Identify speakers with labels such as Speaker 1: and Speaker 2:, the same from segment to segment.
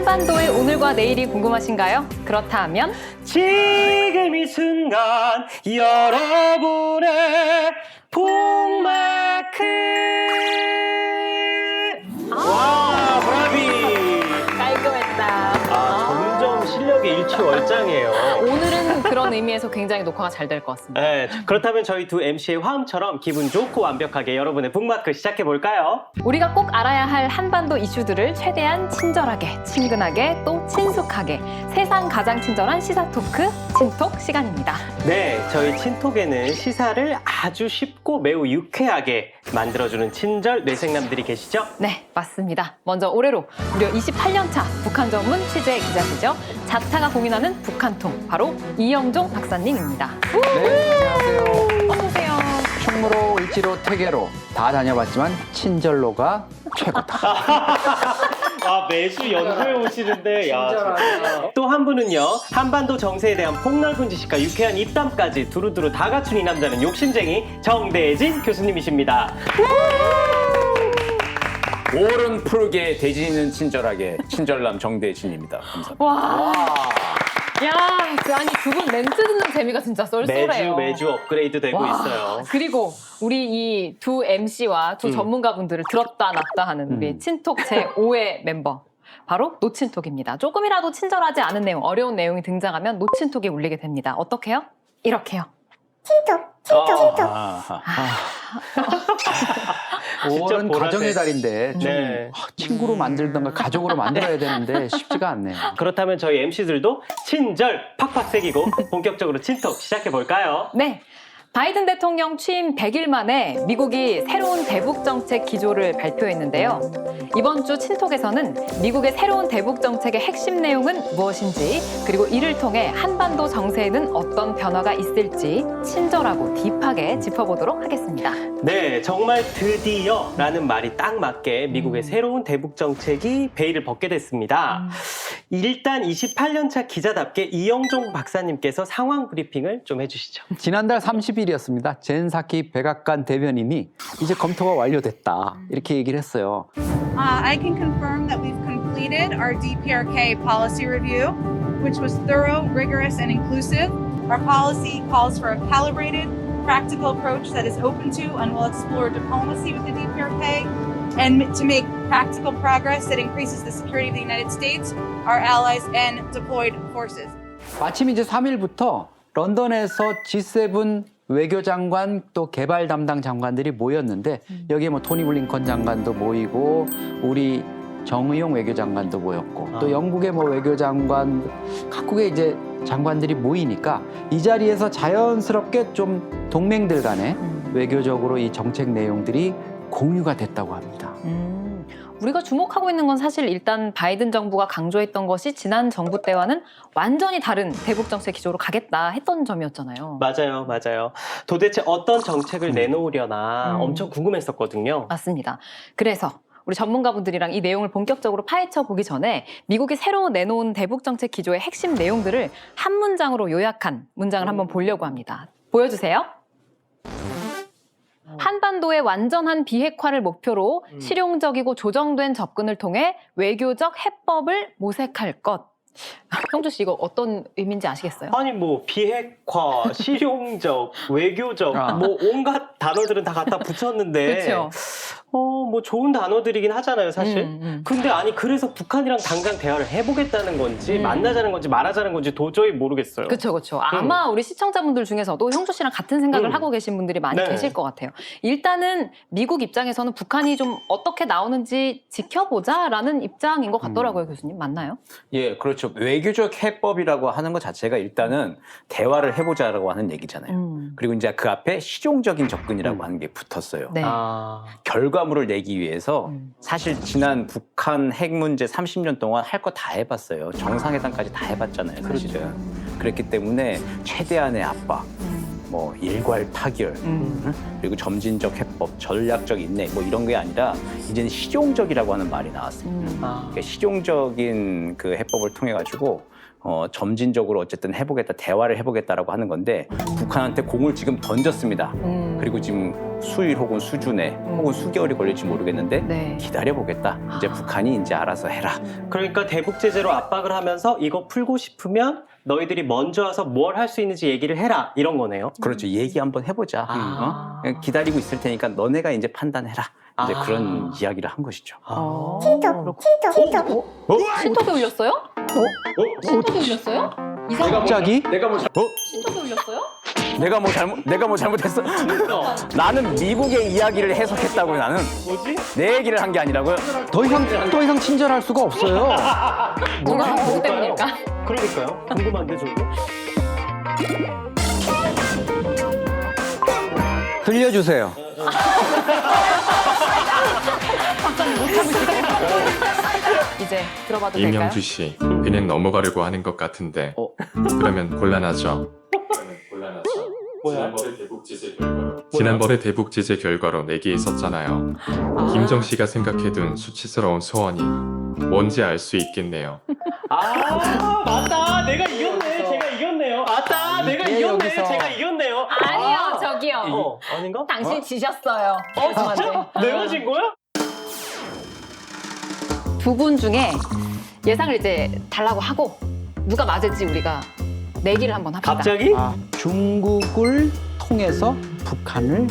Speaker 1: 한반도의 오늘과 내일이 궁금하신가요? 그렇다면
Speaker 2: 지금 이 순간 여러분의 북마크. 와, 브라비.
Speaker 1: 깔끔했다.
Speaker 2: 점점 실력이 일취월장이에요.
Speaker 1: 오늘은 그런 의미에서 굉장히 녹화가 잘 될 것 같습니다.
Speaker 2: 네, 그렇다면 저희 두 MC의 화음처럼 기분 좋고 완벽하게 여러분의 북마크 시작해볼까요?
Speaker 1: 우리가 꼭 알아야 할 한반도 이슈들을 최대한 친절하게, 친근하게, 또 친숙하게 세상 가장 친절한 시사 토크 친톡 시간입니다.
Speaker 2: 네, 저희 친톡에는 시사를 아주 쉽고 매우 유쾌하게 만들어주는 친절 뇌생남들이 계시죠?
Speaker 1: 네, 맞습니다. 먼저 올해로 무려 28년차 북한 전문 취재 기자시죠. 자타가 공인하는 북한통, 바로 이영종 박사님입니다.
Speaker 3: 네, 안녕하세요.
Speaker 1: 어서오세요.
Speaker 3: 충무로, 을지로, 퇴계로 다 다녀봤지만 친절로가 최고다.
Speaker 2: 매주 연구해 오시는데, 또 한 분은요, 한반도 정세에 대한 폭넓은 지식과 유쾌한 입담까지 두루두루 다 갖춘 이 남자는 욕심쟁이 정대진 교수님이십니다.
Speaker 4: 오른 푸르게 대진이는 친절하게 친절남 정대진입니다. 감사합니다.
Speaker 1: 와. 야, 아니 두 분 멘트 듣는 재미가 진짜 쏠쏠해요.
Speaker 2: 매주 업그레이드 되고
Speaker 1: 와,
Speaker 2: 있어요.
Speaker 1: 그리고 우리 이 두 MC와 두 전문가분들을 들었다 놨다 하는 우리 친톡 제5회 멤버. 바로 노친톡입니다. 조금이라도 친절하지 않은 내용, 어려운 내용이 등장하면 노친톡이 울리게 됩니다. 어떻게요? 이렇게요.
Speaker 4: 아하.
Speaker 3: 5월은
Speaker 2: 보라색.
Speaker 3: 가정의 달인데 좀
Speaker 2: 네.
Speaker 3: 친구로 만들던가 가족으로 만들어야 되는데 쉽지가 않네요.
Speaker 2: 그렇다면 저희 MC들도 친절 팍팍 새기고 본격적으로 친톡 시작해볼까요?
Speaker 1: 네. 바이든 대통령 취임 100일 만에 미국이 새로운 대북 정책 기조를 발표했는데요. 이번 주 친톡에서는 미국의 새로운 대북 정책의 핵심 내용은 무엇인지, 그리고 이를 통해 한반도 정세에는 어떤 변화가 있을지 친절하고 딥하게 짚어보도록 하겠습니다.
Speaker 2: 네, 정말 드디어라는 말이 딱 맞게 미국의 새로운 대북 정책이 베일을 벗게 됐습니다. 일단 28년차 기자답게 이영종 박사님께서 상황 브리핑을 좀 해주시죠.
Speaker 3: 지난달 30일이었습니다. 젠사키 백악관 대변인이 이제 검토가 완료됐다 이렇게 얘기를 했어요.
Speaker 5: I can confirm that we've completed our DPRK policy review, which was thorough, rigorous, and inclusive. Our policy calls for a calibrated, practical approach that is open to and will explore diplomacy with the DPRK and to make practical progress that increases the security of the United States, our allies, and deployed forces.
Speaker 3: 마침 이제 3일부터 런던에서 G7 외교장관 또 개발 담당 장관들이 모였는데 여기에 뭐 토니 블링컨 장관도 모이고 우리 정의용 외교장관도 모였고 또 영국의 뭐 외교장관 각국의 이제 장관들이 모이니까 이 자리에서 자연스럽게 좀 동맹들 간에 외교적으로 이 정책 내용들이 공유가 됐다고 합니다.
Speaker 1: 우리가 주목하고 있는 건 사실 일단 바이든 정부가 강조했던 것이 지난 정부 때와는 완전히 다른 대북 정책 기조로 가겠다 했던 점이었잖아요.
Speaker 2: 맞아요. 도대체 어떤 정책을 내놓으려나 엄청 궁금했었거든요.
Speaker 1: 맞습니다. 그래서 우리 전문가분들이랑 이 내용을 본격적으로 파헤쳐 보기 전에 미국이 새로 내놓은 대북 정책 기조의 핵심 내용들을 한 문장으로 요약한 문장을 한번 보려고 합니다. 보여주세요. 한반도의 완전한 비핵화를 목표로 실용적이고 조정된 접근을 통해 외교적 해법을 모색할 것. 형주 씨 이거 어떤 의미인지 아시겠어요?
Speaker 2: 아니 뭐 비핵화, 실용적, 외교적 뭐 온갖 단어들은 다 갖다 붙였는데
Speaker 1: 그렇죠.
Speaker 2: 뭐 좋은 단어들이긴 하잖아요 사실. 근데 아니 그래서 북한이랑 당장 대화를 해보겠다는 건지 만나자는 건지 말하자는 건지 도저히 모르겠어요.
Speaker 1: 그렇죠. 아마 우리 시청자분들 중에서도 형주 씨랑 같은 생각을 하고 계신 분들이 많이
Speaker 2: 네.
Speaker 1: 계실 것 같아요. 일단은 미국 입장에서는 북한이 좀 어떻게 나오는지 지켜보자라는 입장인 것 같더라고요, 교수님. 맞나요?
Speaker 4: 예, 그렇죠. 외교적 해법이라고 하는 것 자체가 일단은 대화를 해보자라고 하는 얘기잖아요. 그리고 이제 그 앞에 실용적인 접근이라고 하는 게 붙었어요.
Speaker 1: 네.
Speaker 4: 결과물을 내기 위해서 사실 지난 북한 핵 문제 30년 동안 할 거 다 해봤어요. 정상회담까지 다 해봤잖아요, 사실은. 그렇기 때문에 최대한의 압박, 뭐 일괄 타결, 그리고 점진적 해법, 전략적 인내 뭐 이런 게 아니라 이제는 실용적이라고 하는 말이 나왔습니다. 그러니까 실용적인 그 해법을 통해 가지고 점진적으로 어쨌든 해보겠다, 대화를 해보겠다라고 하는 건데 북한한테 공을 지금 던졌습니다. 그리고 지금 수일 혹은 수준에 혹은 수개월이 걸릴지 모르겠는데
Speaker 1: 네.
Speaker 4: 기다려보겠다. 이제 북한이 이제 알아서 해라.
Speaker 2: 그러니까 대북 제재로 압박을 하면서 이거 풀고 싶으면 너희들이 먼저 와서 뭘 할 수 있는지 얘기를 해라 이런 거네요.
Speaker 4: 그렇죠. 얘기 한번 해보자.
Speaker 2: 아.
Speaker 4: 그냥 기다리고 있을 테니까 너네가 이제 판단해라. 이제
Speaker 2: 아.
Speaker 4: 그런 이야기를 한 것이죠.
Speaker 1: 신톡 신톡에 울렸어요? 신톡에 울렸어요?
Speaker 3: 갑자기
Speaker 1: 신톡에 울렸어요?
Speaker 4: 내가 뭐 잘못했어? 나는 미국의 이야기를 해석했다고요. 나는
Speaker 2: 뭐지?
Speaker 4: 내 얘기를 한 게 아니라고요.
Speaker 3: 더 이상 친절할 수가 없어요.
Speaker 1: 누가 누구 때문일까?
Speaker 2: 그러니까요. 궁금한데 저도.
Speaker 3: 들려주세요.
Speaker 1: 이제 들어봐도 될까요?
Speaker 6: 이명주 씨, 그냥 넘어가려고 하는 것 같은데 그러면 곤란하죠.
Speaker 2: 뭐야?
Speaker 6: 지난번에 대북 제재 결과로 내기 있었잖아요. 김정 씨가 생각해둔 수치스러운 소원이 뭔지 알 수 있겠네요.
Speaker 2: 아 맞다. 내가 이겼네. 제가 이겼네요. 맞다. 내가
Speaker 3: 이게
Speaker 2: 이겼네.
Speaker 3: 여기서-
Speaker 2: 제가 이겼네요.
Speaker 1: 아니요, 저기요.
Speaker 2: 아닌가?
Speaker 1: 당신 지셨어요.
Speaker 2: 진짜? 내가 진 거야?
Speaker 1: 두 분 중에 예상을 이제 달라고 하고 누가 맞을지 우리가 내기를 한번 합시다.
Speaker 2: 갑자기?
Speaker 3: 중국을 통해서 북한을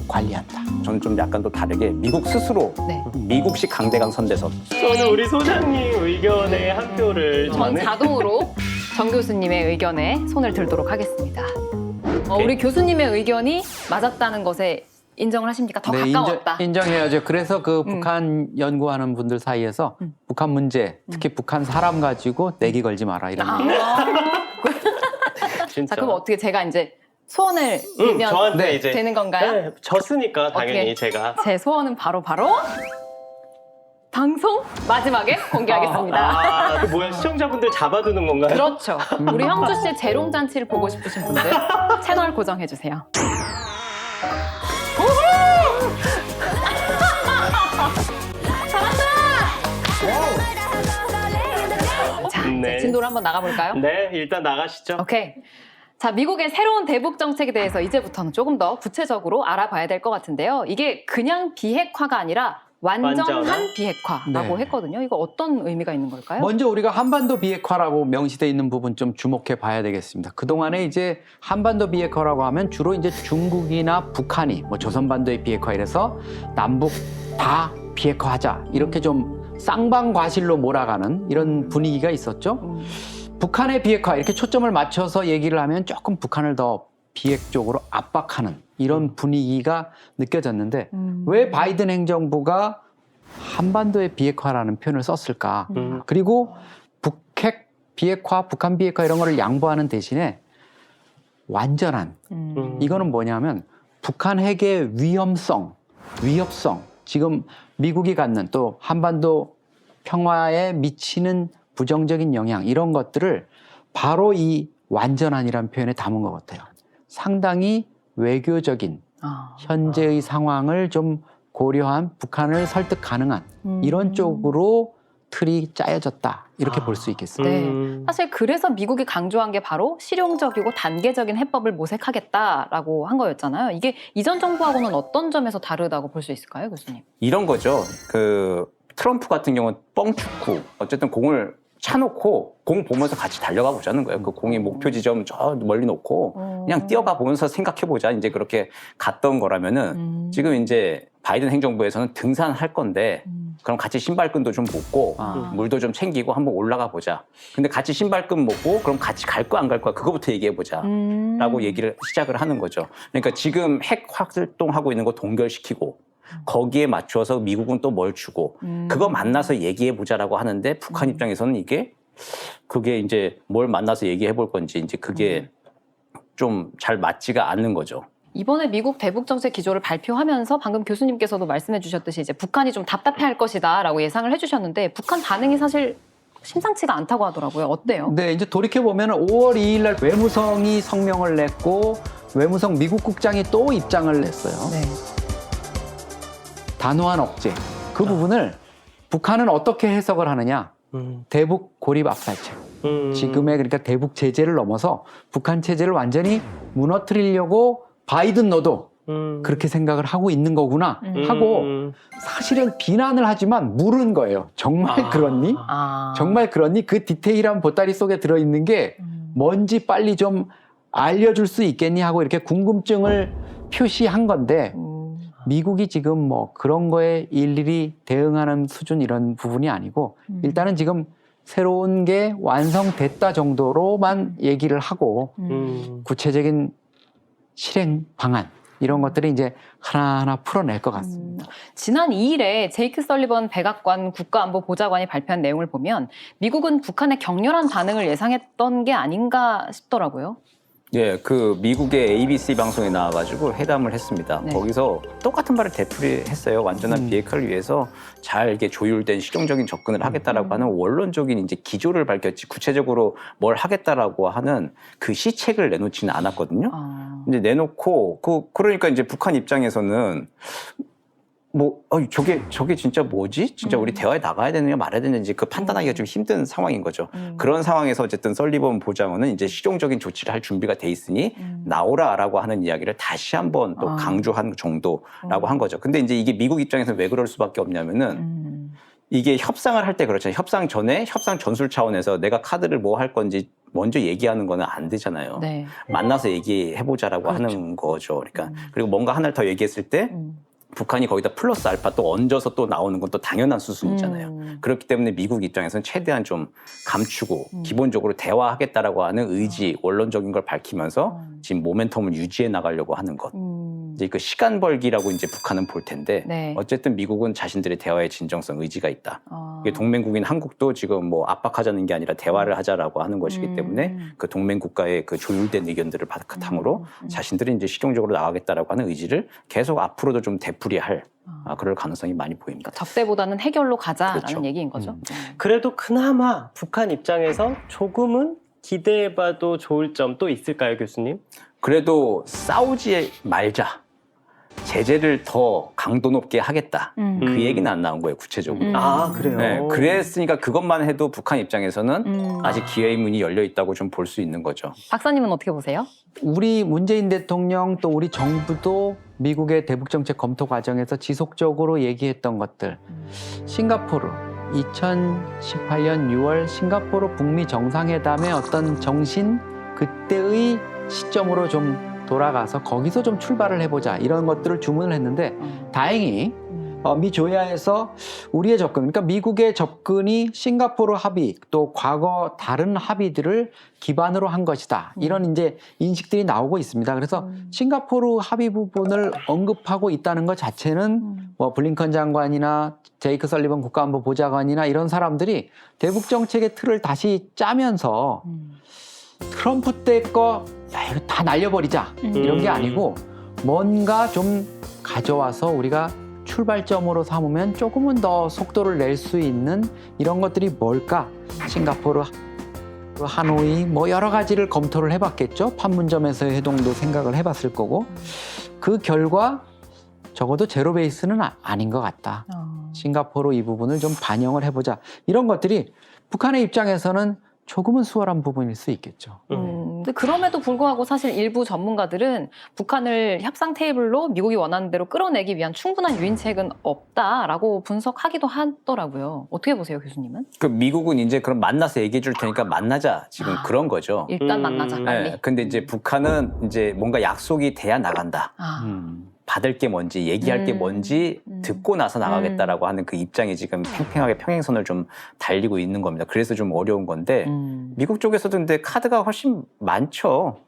Speaker 3: 관리한다.
Speaker 4: 저는 좀 약간 또 다르게 미국 스스로
Speaker 1: 네.
Speaker 4: 미국식 강대강 선대선.
Speaker 2: 저는 우리 소장님 의견에 한 표를
Speaker 1: 전
Speaker 2: 저는
Speaker 1: 자동으로 정 교수님의 의견에 손을 들도록 하겠습니다. 우리 교수님의 의견이 맞았다는 것에 인정을 하십니까? 더 가까웠다.
Speaker 3: 인정해야죠. 그래서 그 북한 연구하는 분들 사이에서 북한 문제, 특히 북한 사람 가지고 내기 걸지 마라 이런 얘기.
Speaker 2: 진짜.
Speaker 1: 자, 그럼 어떻게 제가 이제 소원을 빌면
Speaker 2: 저한테 이제
Speaker 1: 되는 건가요?
Speaker 2: 네, 졌으니까 당연히
Speaker 1: 어떻게?
Speaker 2: 제가.
Speaker 1: 제 소원은 바로 방송 마지막에 공개하겠습니다.
Speaker 2: 아, 그 뭐야 시청자분들 잡아두는 건가요?
Speaker 1: 그렇죠. 우리 형주 씨의 재롱잔치를 보고 싶으신 분들 채널 고정해 주세요. 자,
Speaker 2: 네.
Speaker 1: 이제 진도를 한번 나가볼까요?
Speaker 2: 네, 일단 나가시죠.
Speaker 1: 오케이. 자, 미국의 새로운 대북 정책에 대해서 이제부터는 조금 더 구체적으로 알아봐야 될 것 같은데요. 이게 그냥 비핵화가 아니라 완전한
Speaker 2: 완전한?
Speaker 1: 비핵화라고
Speaker 3: 네.
Speaker 1: 했거든요. 이거 어떤 의미가 있는 걸까요?
Speaker 3: 먼저 우리가 한반도 비핵화라고 명시되어 있는 부분 좀 주목해 봐야 되겠습니다. 그동안에 이제 한반도 비핵화라고 하면 주로 이제 중국이나 북한이 뭐 조선반도의 비핵화 이래서 남북 다 비핵화하자 이렇게 좀 쌍방과실로 몰아가는 이런 분위기가 있었죠. 북한의 비핵화 이렇게 초점을 맞춰서 얘기를 하면 조금 북한을 더 비핵 쪽으로 압박하는 이런 분위기가 느껴졌는데 왜 바이든 행정부가 한반도의 비핵화라는 표현을 썼을까? 그리고 북핵 비핵화, 북한 비핵화 이런 거를 양보하는 대신에 완전한 이거는 뭐냐면 북한 핵의 위험성, 위협성 지금 미국이 갖는 또 한반도 평화에 미치는 부정적인 영향 이런 것들을 바로 이 완전한이라는 표현에 담은 것 같아요. 상당히 외교적인 현재의 상황을 좀 고려한 북한을 설득 가능한 이런 쪽으로 틀이 짜여졌다 이렇게 볼 수 있겠습니다.
Speaker 1: 네. 사실 그래서 미국이 강조한 게 바로 실용적이고 단계적인 해법을 모색하겠다라고 한 거였잖아요. 이게 이전 정부하고는 어떤 점에서 다르다고 볼 수 있을까요, 교수님?
Speaker 4: 이런 거죠. 그 트럼프 같은 경우는 뻥축구. 어쨌든 공을 차놓고 공 보면서 같이 달려가 보자는 거예요. 그 공의 목표 지점 저 멀리 놓고 그냥 뛰어가 보면서 생각해 보자. 이제 그렇게 갔던 거라면은 지금 이제 바이든 행정부에서는 등산할 건데 그럼 같이 신발끈도 좀 묶고 물도 좀 챙기고 한번 올라가 보자. 근데 같이 신발끈 묶고 그럼 같이 갈 거야 안 갈 거야 그거부터 얘기해 보자. 라고 얘기를 시작을 하는 거죠. 그러니까 지금 핵 활동하고 있는 거 동결시키고 거기에 맞춰서 미국은 또 뭘 주고 그거 만나서 얘기해 보자라고 하는데 북한 입장에서는 그게 이제 뭘 만나서 얘기해 볼 건지 이제 그게 좀 잘 맞지가 않는 거죠.
Speaker 1: 이번에 미국 대북 정책 기조를 발표하면서 방금 교수님께서도 말씀해 주셨듯이 이제 북한이 좀 답답해할 것이다라고 예상을 해주셨는데 북한 반응이 사실 심상치가 않다고 하더라고요. 어때요?
Speaker 3: 네, 이제 돌이켜 보면 5월 2일 날 외무성이 성명을 냈고 외무성 미국 국장이 또 입장을 냈어요.
Speaker 1: 네.
Speaker 3: 단호한 억제. 그 부분을 북한은 어떻게 해석을 하느냐? 대북 고립 압살책. 지금의 그러니까 대북 제재를 넘어서 북한 체제를 완전히 무너뜨리려고 바이든 너도 그렇게 생각을 하고 있는 거구나 하고 사실은 비난을 하지만 물은 거예요. 정말 그렇니?
Speaker 1: 아.
Speaker 3: 정말 그렇니? 그 디테일한 보따리 속에 들어있는 게 뭔지 빨리 좀 알려줄 수 있겠니 하고 이렇게 궁금증을 표시한 건데 미국이 지금 뭐 그런 거에 일일이 대응하는 수준 이런 부분이 아니고 일단은 지금 새로운 게 완성됐다 정도로만 얘기를 하고 구체적인 실행 방안 이런 것들을 이제 하나하나 풀어낼 것 같습니다.
Speaker 1: 지난 2일에 제이크 설리번 백악관 국가안보보좌관이 발표한 내용을 보면 미국은 북한의 격렬한 반응을 예상했던 게 아닌가 싶더라고요.
Speaker 4: 예, 그 미국의 ABC 방송에 나와가지고 회담을 했습니다.
Speaker 1: 네.
Speaker 4: 거기서 똑같은 말을 되풀이했어요. 완전한 비핵화를 위해서 잘 이렇게 조율된 실용적인 접근을 하겠다라고 하는 원론적인 이제 기조를 밝혔지 구체적으로 뭘 하겠다라고 하는 그 시책을 내놓지는 않았거든요. 이제 내놓고 그러니까 이제 북한 입장에서는 뭐 저게 진짜 뭐지? 진짜 우리 대화에 나가야 되느냐 말아야 되는지 그 판단하기가 좀 힘든 상황인 거죠. 그런 상황에서 어쨌든 설리번 보좌관은 이제 실용적인 조치를 할 준비가 돼 있으니 나오라라고 하는 이야기를 다시 한번 또 강조한 정도라고 한 거죠. 근데 이제 이게 미국 입장에서 왜 그럴 수밖에 없냐면은 이게 협상을 할 때 그렇잖아요. 협상 전에 협상 전술 차원에서 내가 카드를 뭐 할 건지 먼저 얘기하는 거는 안 되잖아요.
Speaker 1: 네.
Speaker 4: 만나서 얘기해보자라고 하는 거죠. 그러니까 그리고 뭔가 하나를 더 얘기했을 때 북한이 거기다 플러스 알파 또 얹어서 또 나오는 건 또 당연한 수순이잖아요. 그렇기 때문에 미국 입장에서는 최대한 좀 감추고 기본적으로 대화하겠다라고 하는 의지, 원론적인 걸 밝히면서 지금 모멘텀을 유지해 나가려고 하는 것. 이제 그 시간 벌기라고 이제 북한은 볼 텐데
Speaker 1: 네.
Speaker 4: 어쨌든 미국은 자신들의 대화의 진정성, 의지가 있다. 이게 동맹국인 한국도 지금 뭐 압박하자는 게 아니라 대화를 하자라고 하는 것이기 때문에 그 동맹국가의 그 조율된 의견들을 바탕으로 자신들이 이제 실용적으로 나가겠다라고 하는 의지를 계속 앞으로도 좀 되풀이할 그럴 가능성이 많이 보입니다.
Speaker 1: 적대보다는 해결로 가자라는
Speaker 4: 그렇죠.
Speaker 1: 얘기인 거죠.
Speaker 2: 그래도 그나마 북한 입장에서 조금은 기대해봐도 좋을 점 또 있을까요, 교수님?
Speaker 4: 그래도 싸우지 말자. 제재를 더 강도 높게 하겠다. 그 얘기는 안 나온 거예요, 구체적으로.
Speaker 2: 아, 그래요?
Speaker 4: 네, 그랬으니까 그것만 해도 북한 입장에서는 아직 기회의 문이 열려 있다고 좀 볼 수 있는 거죠.
Speaker 1: 박사님은 어떻게 보세요?
Speaker 3: 우리 문재인 대통령 또 우리 정부도 미국의 대북정책 검토 과정에서 지속적으로 얘기했던 것들 싱가포르 2018년 6월 싱가포르 북미 정상회담의 어떤 정신 그때의 시점으로 좀 돌아가서 거기서 좀 출발을 해보자 이런 것들을 주문을 했는데 다행히 미 조야에서 우리의 접근, 그러니까 미국의 접근이 싱가포르 합의 또 과거 다른 합의들을 기반으로 한 것이다. 이런 이제 인식들이 나오고 있습니다. 그래서 싱가포르 합의 부분을 언급하고 있다는 것 자체는 뭐 블링컨 장관이나 제이크 설리번 국가안보보좌관이나 이런 사람들이 대북 정책의 틀을 다시 짜면서 트럼프 때 거 야, 이거 다 날려버리자 이런 게 아니고 뭔가 좀 가져와서 우리가 출발점으로 삼으면 조금은 더 속도를 낼 수 있는 이런 것들이 뭘까? 싱가포르, 하노이 뭐 여러 가지를 검토를 해봤겠죠. 판문점에서의 회동도 생각을 해봤을 거고 그 결과 적어도 제로 베이스는 아닌 것 같다. 싱가포르 이 부분을 좀 반영을 해보자. 이런 것들이 북한의 입장에서는 조금은 수월한 부분일 수 있겠죠.
Speaker 1: 근데 그럼에도 불구하고 사실 일부 전문가들은 북한을 협상 테이블로 미국이 원하는 대로 끌어내기 위한 충분한 유인책은 없다라고 분석하기도 하더라고요. 어떻게 보세요, 교수님은?
Speaker 4: 그 미국은 이제 그럼 만나서 얘기해 줄 테니까 만나자 지금 그런 거죠.
Speaker 1: 일단 만나자 빨리.
Speaker 4: 네, 근데 이제 북한은 이제 뭔가 약속이 돼야 나간다. 받을 게 뭔지 얘기할 게 뭔지 듣고 나서 나가겠다라고 하는 그 입장이 지금 팽팽하게 평행선을 좀 달리고 있는 겁니다. 그래서 좀 어려운 건데 미국 쪽에서도 근데 카드가 훨씬 많죠.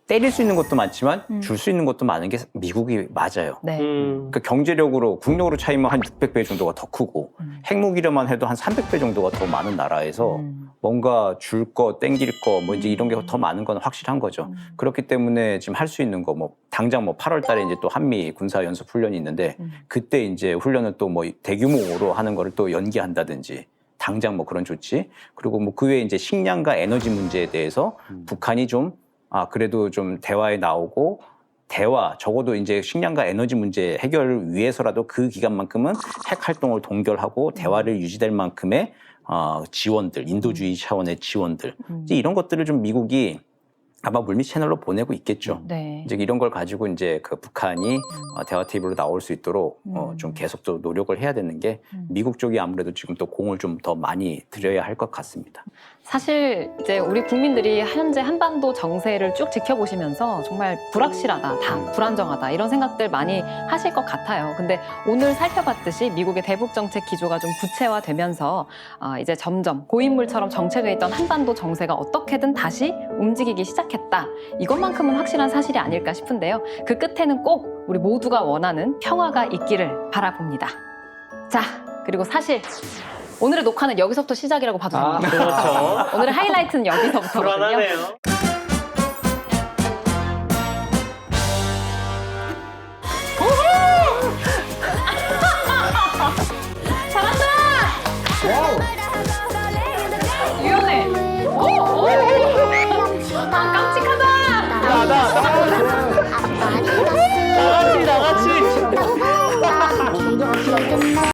Speaker 4: 때릴 수 있는 것도 많지만 줄 수 있는 것도 많은 게 미국이 맞아요.
Speaker 1: 네.
Speaker 4: 그러니까 경제력으로 국력으로 차이면 한 600배 정도가 더 크고 핵무기로만 해도 한 300배 정도가 더 많은 나라에서 뭔가 줄 거, 땡길 거 뭐 이제 이런 게 더 많은 건 확실한 거죠. 그렇기 때문에 지금 할 수 있는 거 뭐 당장 뭐 8월 달에 이제 또 한미 군사 연습 훈련이 있는데 그때 이제 훈련을 또 뭐 대규모로 하는 거를 또 연기한다든지 당장 뭐 그런 조치 그리고 뭐 그 외에 이제 식량과 에너지 문제에 대해서 북한이 좀 그래도 좀 대화에 나오고 대화, 적어도 이제 식량과 에너지 문제 해결을 위해서라도 그 기간만큼은 핵 활동을 동결하고 대화를 유지될 만큼의 지원들, 인도주의 차원의 지원들, 이제 이런 것들을 좀 미국이 아마 물밑 채널로 보내고 있겠죠.
Speaker 1: 네.
Speaker 4: 이제 이런 걸 가지고 이제 그 북한이 대화 테이블로 나올 수 있도록 좀 계속 또 노력을 해야 되는 게 미국 쪽이 아무래도 지금 또 공을 좀 더 많이 들여야 할 것 같습니다.
Speaker 1: 사실 이제 우리 국민들이 현재 한반도 정세를 쭉 지켜보시면서 정말 불확실하다, 다 불안정하다 이런 생각들 많이 하실 것 같아요. 근데 오늘 살펴봤듯이 미국의 대북 정책 기조가 좀 구체화되면서 이제 점점 고인물처럼 정체돼 있던 한반도 정세가 어떻게든 다시 움직이기 시작했다. 이것만큼은 확실한 사실이 아닐까 싶은데요. 그 끝에는 꼭 우리 모두가 원하는 평화가 있기를 바라봅니다. 자, 그리고 사실 오늘의 녹화는 여기서부터 시작이라고 봐도 됩니다.
Speaker 2: 그렇죠.
Speaker 1: 오늘의 하이라이트는 여기서부터거든요.
Speaker 2: 불안하네요.